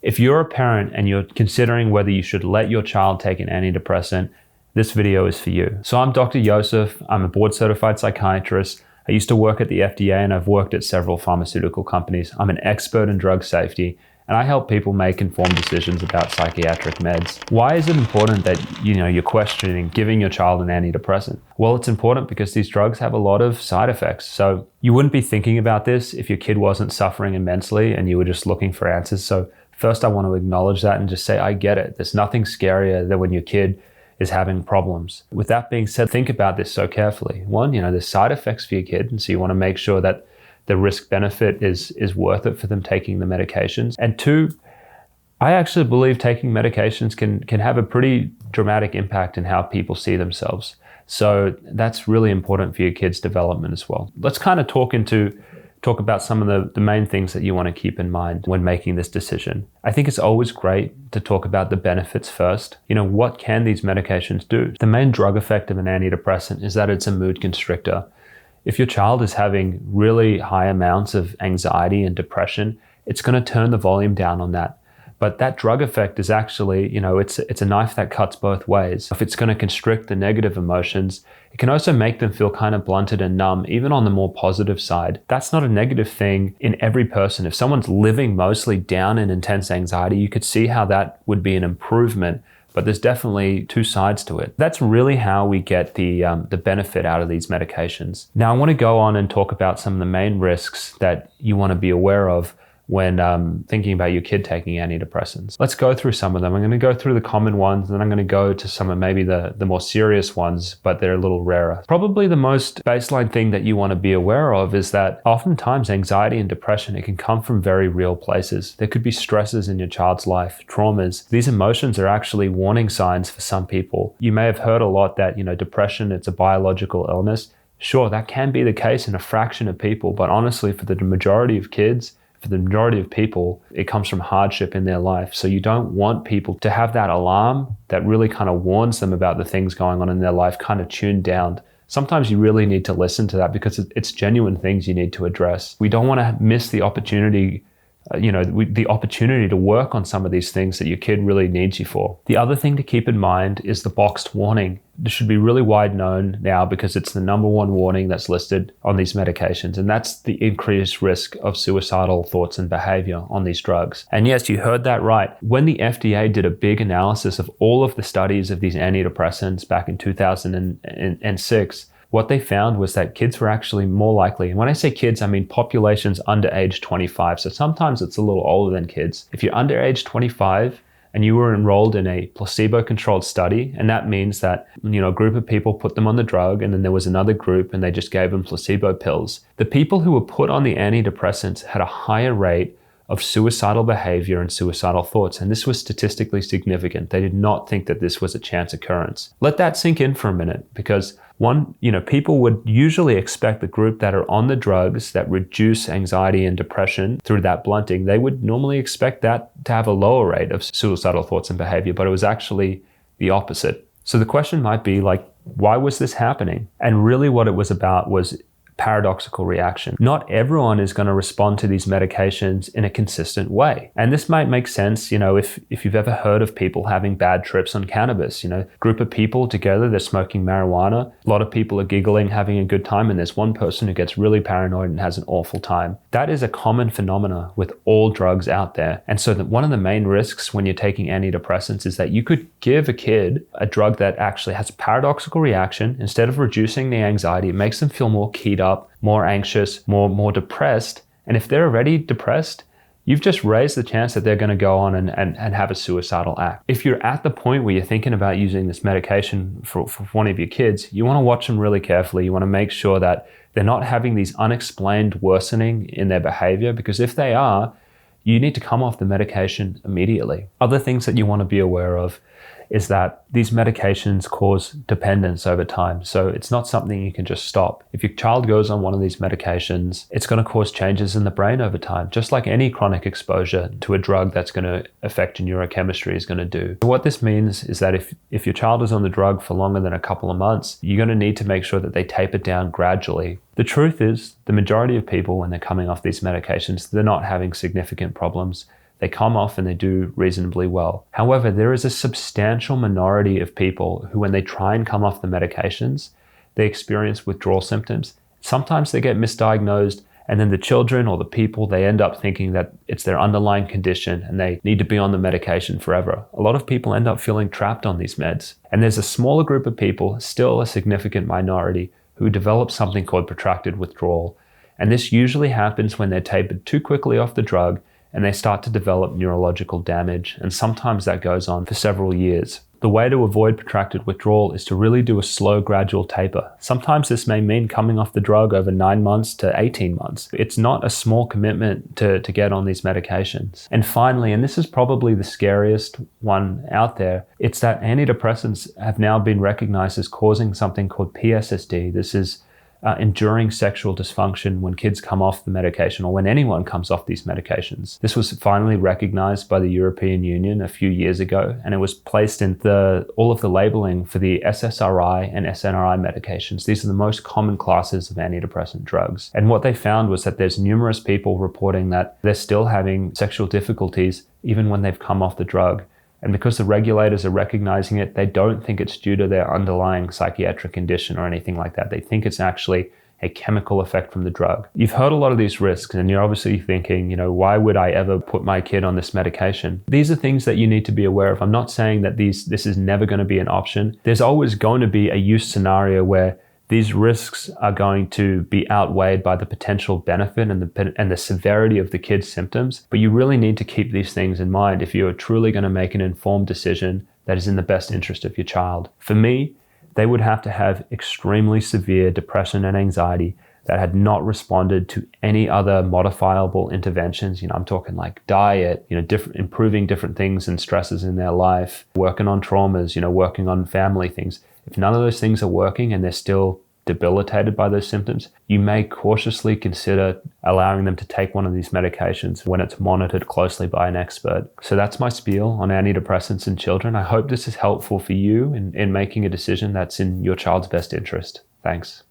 If you're a parent and you're considering whether you should let your child take an antidepressant, this video is for you. So I'm Dr. Josef. I'm a board certified psychiatrist. I used to work at the FDA and I've worked at several pharmaceutical companies. I'm an expert in drug safety and I help people make informed decisions about psychiatric meds. Why is it important that you're questioning giving your child an antidepressant? Well, it's important because these drugs have a lot of side effects. So you wouldn't be thinking about this if your kid wasn't suffering immensely and you were just looking for answers. So first I want to acknowledge that and just say, I get it. There's nothing scarier than when your kid is having problems. With that being said, think about this so carefully. One, there's side effects for your kid, and so you want to make sure that the risk benefit is worth it for them taking the medications. And two, I actually believe taking medications can have a pretty dramatic impact in how people see themselves. So that's really important for your kid's development as well. Let's kind of talk about some of the main things that you want to keep in mind when making this decision. I think it's always great to talk about the benefits first. What can these medications do? The main drug effect of an antidepressant is that it's a mood constrictor. If your child is having really high amounts of anxiety and depression, it's going to turn the volume down on that. But that drug effect is actually, it's a knife that cuts both ways. If it's going to constrict the negative emotions, it can also make them feel kind of blunted and numb, even on the more positive side. That's not a negative thing in every person. If someone's living mostly down in intense anxiety, you could see how that would be an improvement. But there's definitely two sides to it. That's really how we get the benefit out of these medications. Now, I want to go on and talk about some of the main risks that you want to be aware of when thinking about your kid taking antidepressants. Let's go through some of them. I'm going to go through the common ones, and then I'm going to go to some of maybe the more serious ones, but they're a little rarer. Probably the most baseline thing that you want to be aware of is that oftentimes anxiety and depression, it can come from very real places. There could be stresses in your child's life, traumas. These emotions are actually warning signs for some people. You may have heard a lot that, depression, it's a biological illness. Sure, that can be the case in a fraction of people, but honestly, for the majority of kids, for the majority of people, it comes from hardship in their life. So you don't want people to have that alarm that really kind of warns them about the things going on in their life kind of tuned down. Sometimes you really need to listen to that because it's genuine things you need to address. We don't want to miss the opportunity the opportunity to work on some of these things that your kid really needs you for. The other thing to keep in mind is the boxed warning. This should be really wide known now because it's the number one warning that's listed on these medications, and that's the increased risk of suicidal thoughts and behavior on these drugs. And yes, you heard that right. When the FDA did a big analysis of all of the studies of these antidepressants back in 2006, what they found was that kids were actually more likely, and when I say kids, I mean populations under age 25. So sometimes it's a little older than kids. If you're under age 25 and you were enrolled in a placebo-controlled study, and that means that, a group of people put them on the drug and then there was another group and they just gave them placebo pills. The people who were put on the antidepressants had a higher rate of suicidal behavior and suicidal thoughts. And this was statistically significant. They did not think that this was a chance occurrence. Let that sink in for a minute, because people would usually expect the group that are on the drugs that reduce anxiety and depression through that blunting, they would normally expect that to have a lower rate of suicidal thoughts and behavior, but it was actually the opposite. So the question might be why was this happening? And really what it was about was paradoxical reaction. Not everyone is going to respond to these medications in a consistent way. And this might make sense, if you've ever heard of people having bad trips on cannabis, group of people together, they're smoking marijuana. A lot of people are giggling, having a good time, and there's one person who gets really paranoid and has an awful time. That is a common phenomena with all drugs out there. And so one of the main risks when you're taking antidepressants is that you could give a kid a drug that actually has a paradoxical reaction. Instead of reducing the anxiety, it makes them feel more keyed up, more anxious, more depressed. And if they're already depressed, you've just raised the chance that they're going to go on and have a suicidal act. If you're at the point where you're thinking about using this medication for one of your kids, you want to watch them really carefully. You want to make sure that they're not having these unexplained worsening in their behavior, because if they are, you need to come off the medication immediately. Other things that you want to be aware of is that these medications cause dependence over time. So it's not something you can just stop. If your child goes on one of these medications, it's going to cause changes in the brain over time, just like any chronic exposure to a drug that's going to affect your neurochemistry is going to do. So what this means is that if your child is on the drug for longer than a couple of months, you're going to need to make sure that they taper down gradually. The truth is, the majority of people, when they're coming off these medications, they're not having significant problems. they come off and they do reasonably well. However, there is a substantial minority of people who, when they try and come off the medications, they experience withdrawal symptoms. Sometimes they get misdiagnosed, and then the children or the people, they end up thinking that it's their underlying condition and they need to be on the medication forever. A lot of people end up feeling trapped on these meds. And there's a smaller group of people, still a significant minority, who develop something called protracted withdrawal. And this usually happens when they're tapered too quickly off the drug and they start to develop neurological damage. And sometimes that goes on for several years. The way to avoid protracted withdrawal is to really do a slow, gradual taper. Sometimes this may mean coming off the drug over 9 months to 18 months. It's not a small commitment to get on these medications. And finally, and this is probably the scariest one out there, it's that antidepressants have now been recognized as causing something called PSSD. This is enduring sexual dysfunction when kids come off the medication, or when anyone comes off these medications. This was finally recognized by the European Union a few years ago, and it was placed in all of the labeling for the SSRI and SNRI medications. These are the most common classes of antidepressant drugs. And what they found was that there's numerous people reporting that they're still having sexual difficulties even when they've come off the drug. And because the regulators are recognizing it, they don't think it's due to their underlying psychiatric condition or anything like that. They think it's actually a chemical effect from the drug. You've heard a lot of these risks, and you're obviously thinking, why would I ever put my kid on this medication? These are things that you need to be aware of. I'm not saying that this is never going to be an option. There's always going to be a use scenario where these risks are going to be outweighed by the potential benefit and the severity of the kid's symptoms. But you really need to keep these things in mind if you are truly going to make an informed decision that is in the best interest of your child. For me, they would have to have extremely severe depression and anxiety that had not responded to any other modifiable interventions. I'm talking like diet, improving different things and stresses in their life, working on traumas, working on family things. If none of those things are working and they're still debilitated by those symptoms, you may cautiously consider allowing them to take one of these medications when it's monitored closely by an expert. So that's my spiel on antidepressants in children. I hope this is helpful for you in making a decision that's in your child's best interest. Thanks.